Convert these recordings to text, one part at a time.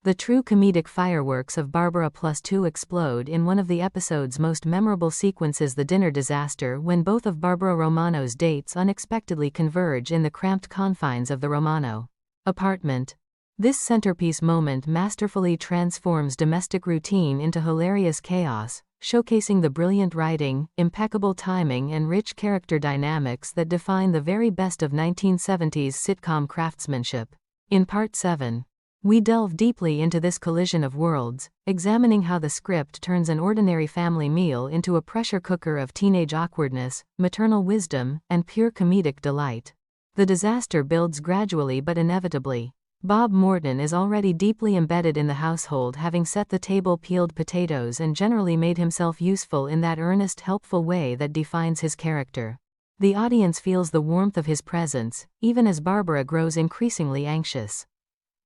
The true comedic fireworks of Barbara Plus 2 explode in one of the episode's most memorable sequences, the dinner disaster, when both of Barbara Romano's dates unexpectedly converge in the cramped confines of the Romano apartment. This centerpiece moment masterfully transforms domestic routine into hilarious chaos, showcasing the brilliant writing, impeccable timing, and rich character dynamics that define the very best of 1970s sitcom craftsmanship. In Part 7, we delve deeply into this collision of worlds, examining how the script turns an ordinary family meal into a pressure cooker of teenage awkwardness, maternal wisdom, and pure comedic delight. The disaster builds gradually but inevitably. Bob Morton is already deeply embedded in the household, having set the table, peeled potatoes, and generally made himself useful in that earnest, helpful way that defines his character. The audience feels the warmth of his presence, even as Barbara grows increasingly anxious.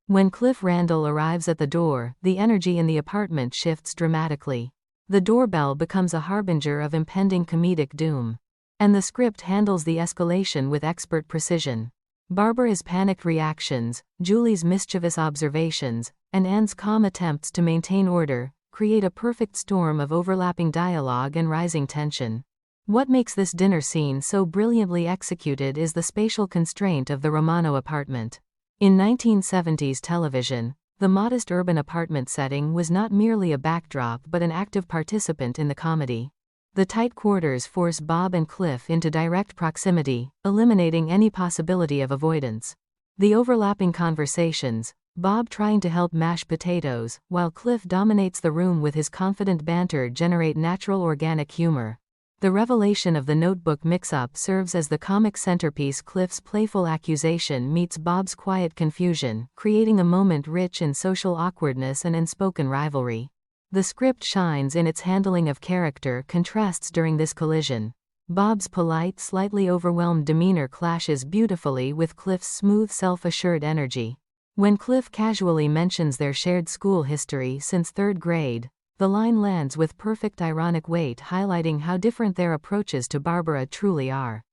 When Cliff Randall arrives at the door, the energy in the apartment shifts dramatically. The doorbell becomes a harbinger of impending comedic doom. And the script handles the escalation with expert precision. Barbara's panicked reactions, Julie's mischievous observations, and Anne's calm attempts to maintain order create a perfect storm of overlapping dialogue and rising tension. What makes this dinner scene so brilliantly executed is the spatial constraint of the Romano apartment. In 1970s television, the modest urban apartment setting was not merely a backdrop but an active participant in the comedy. The tight quarters force Bob and Cliff into direct proximity, eliminating any possibility of avoidance. The overlapping conversations, Bob trying to help mash potatoes, while Cliff dominates the room with his confident banter, generate natural organic humor. The revelation of the notebook mix-up serves as the comic centerpiece. Cliff's playful accusation meets Bob's quiet confusion, creating a moment rich in social awkwardness and unspoken rivalry. The script shines in its handling of character contrasts during this collision. Bob's polite, slightly overwhelmed demeanor clashes beautifully with Cliff's smooth, self-assured energy. When Cliff casually mentions their shared school history since third grade, the line lands with perfect ironic weight, highlighting how different their approaches to Barbara truly are.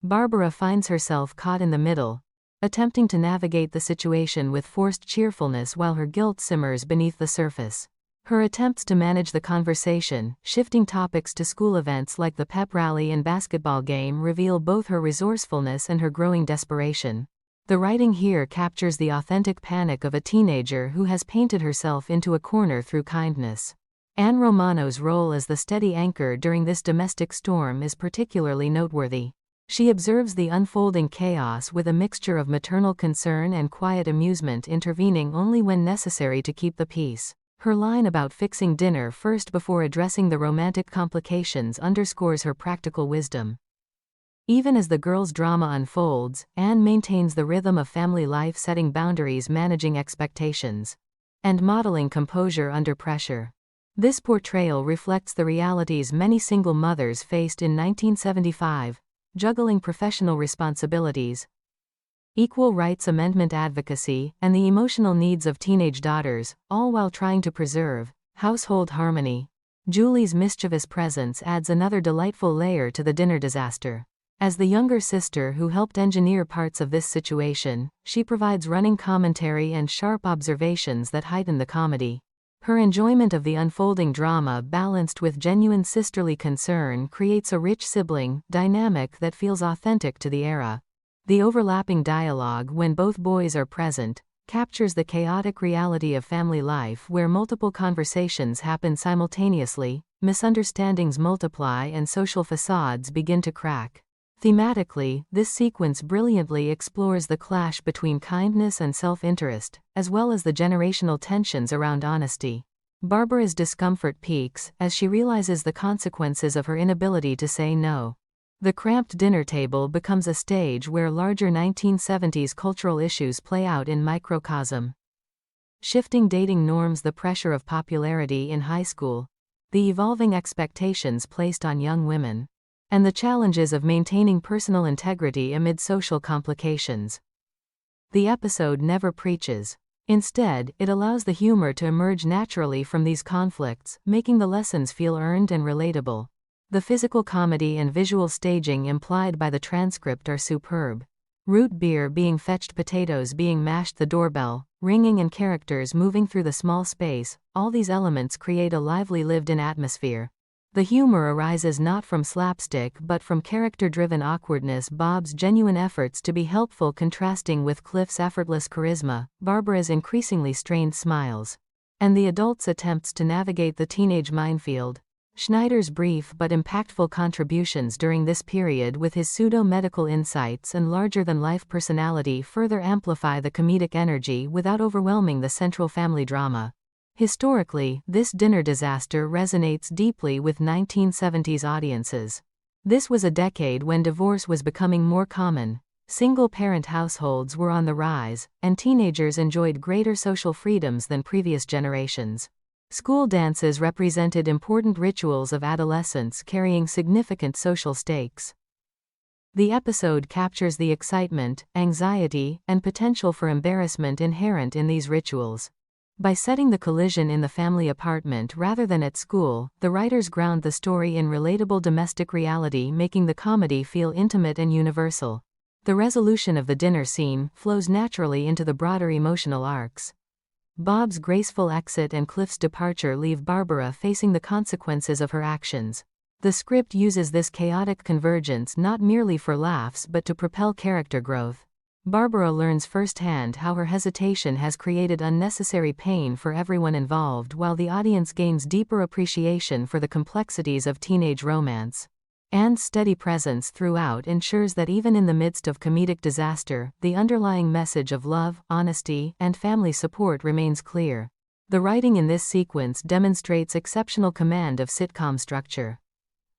Barbara finds herself caught in the middle, attempting to navigate the situation with forced cheerfulness while her guilt simmers beneath the surface. Her attempts to manage the conversation, shifting topics to school events like the pep rally and basketball game, reveal both her resourcefulness and her growing desperation. The writing here captures the authentic panic of a teenager who has painted herself into a corner through kindness. Anne Romano's role as the steady anchor during this domestic storm is particularly noteworthy. She observes the unfolding chaos with a mixture of maternal concern and quiet amusement, intervening only when necessary to keep the peace. Her line about fixing dinner first before addressing the romantic complications underscores her practical wisdom. Even as the girls' drama unfolds, Anne maintains the rhythm of family life, setting boundaries, managing expectations, and modeling composure under pressure. This portrayal reflects the realities many single mothers faced in 1975, juggling professional responsibilities, equal rights amendment advocacy, and the emotional needs of teenage daughters, all while trying to preserve household harmony. Julie's mischievous presence adds another delightful layer to the dinner disaster. As the younger sister who helped engineer parts of this situation, she provides running commentary and sharp observations that heighten the comedy. Her enjoyment of the unfolding drama, balanced with genuine sisterly concern, creates a rich sibling dynamic that feels authentic to the era. The overlapping dialogue, when both boys are present, captures the chaotic reality of family life where multiple conversations happen simultaneously, misunderstandings multiply, and social facades begin to crack. Thematically, this sequence brilliantly explores the clash between kindness and self-interest, as well as the generational tensions around honesty. Barbara's discomfort peaks as she realizes the consequences of her inability to say no. The cramped dinner table becomes a stage where larger 1970s cultural issues play out in microcosm. Shifting dating norms, the pressure of popularity in high school, the evolving expectations placed on young women, and the challenges of maintaining personal integrity amid social complications. The episode never preaches. Instead, it allows the humor to emerge naturally from these conflicts, making the lessons feel earned and relatable. The physical comedy and visual staging implied by the transcript are superb. Root beer being fetched, potatoes being mashed, the doorbell, ringing and characters moving through the small space, all these elements create a lively lived-in atmosphere. The humor arises not from slapstick but from character-driven awkwardness, Bob's genuine efforts to be helpful contrasting with Cliff's effortless charisma, Barbara's increasingly strained smiles, and the adult's attempts to navigate the teenage minefield. Schneider's brief but impactful contributions during this period with his pseudo-medical insights and larger-than-life personality further amplify the comedic energy without overwhelming the central family drama. Historically, this dinner disaster resonates deeply with 1970s audiences. This was a decade when divorce was becoming more common, single-parent households were on the rise, and teenagers enjoyed greater social freedoms than previous generations. School dances represented important rituals of adolescence carrying significant social stakes. The episode captures the excitement, anxiety, and potential for embarrassment inherent in these rituals. By setting the collision in the family apartment rather than at school, the writers ground the story in relatable domestic reality, making the comedy feel intimate and universal. The resolution of the dinner scene flows naturally into the broader emotional arcs. Bob's graceful exit and Cliff's departure leave Barbara facing the consequences of her actions. The script uses this chaotic convergence not merely for laughs but to propel character growth. Barbara learns firsthand how her hesitation has created unnecessary pain for everyone involved, while the audience gains deeper appreciation for the complexities of teenage romance. Anne's steady presence throughout ensures that even in the midst of comedic disaster, the underlying message of love, honesty, and family support remains clear. The writing in this sequence demonstrates exceptional command of sitcom structure.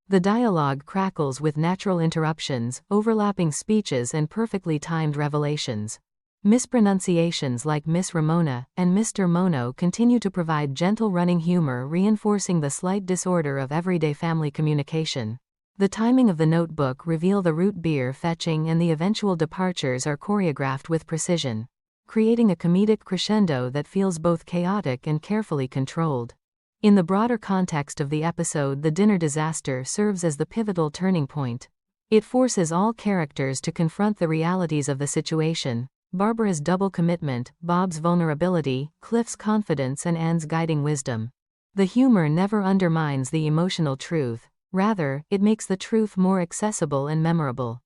The dialogue crackles with natural interruptions, overlapping speeches, and perfectly timed revelations. Mispronunciations like Miss Ramona and Mr. Mono continue to provide gentle running humor, reinforcing the slight disorder of everyday family communication. The timing of the notebook reveal, the root beer fetching, and the eventual departures are choreographed with precision, creating a comedic crescendo that feels both chaotic and carefully controlled. In the broader context of the episode, the dinner disaster serves as the pivotal turning point. It forces all characters to confront the realities of the situation: Barbara's double commitment, Bob's vulnerability, Cliff's confidence, and Anne's guiding wisdom. The humor never undermines the emotional truth, rather, it makes the truth more accessible and memorable.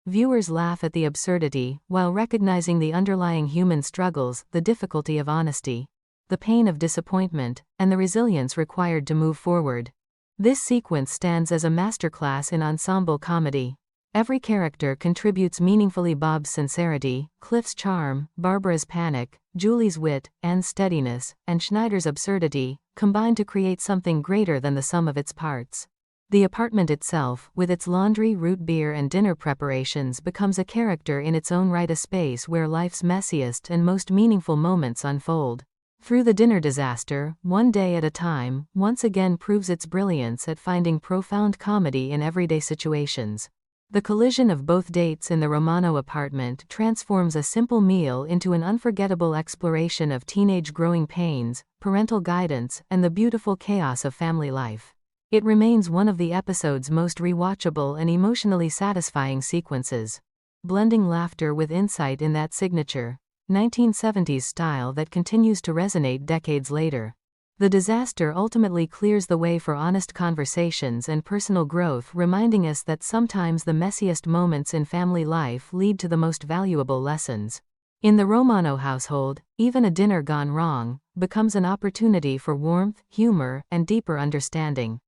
Viewers laugh at the absurdity, while recognizing the underlying human struggles, the difficulty of honesty, the pain of disappointment, and the resilience required to move forward. This sequence stands as a masterclass in ensemble comedy. Every character contributes meaningfully: Bob's sincerity, Cliff's charm, Barbara's panic, Julie's wit, Anne's steadiness, and Schneider's absurdity, combine to create something greater than the sum of its parts. The apartment itself, with its laundry, root beer, and dinner preparations, becomes a character in its own right, a space where life's messiest and most meaningful moments unfold. Through the dinner disaster, one day at a time, once again proves its brilliance at finding profound comedy in everyday situations. The collision of both dates in the Romano apartment transforms a simple meal into an unforgettable exploration of teenage growing pains, parental guidance, and the beautiful chaos of family life. It remains one of the episode's most rewatchable and emotionally satisfying sequences, blending laughter with insight in that signature 1970s style that continues to resonate decades later. The disaster ultimately clears the way for honest conversations and personal growth, reminding us that sometimes the messiest moments in family life lead to the most valuable lessons. In the Romano household, even a dinner gone wrong becomes an opportunity for warmth, humor, and deeper understanding.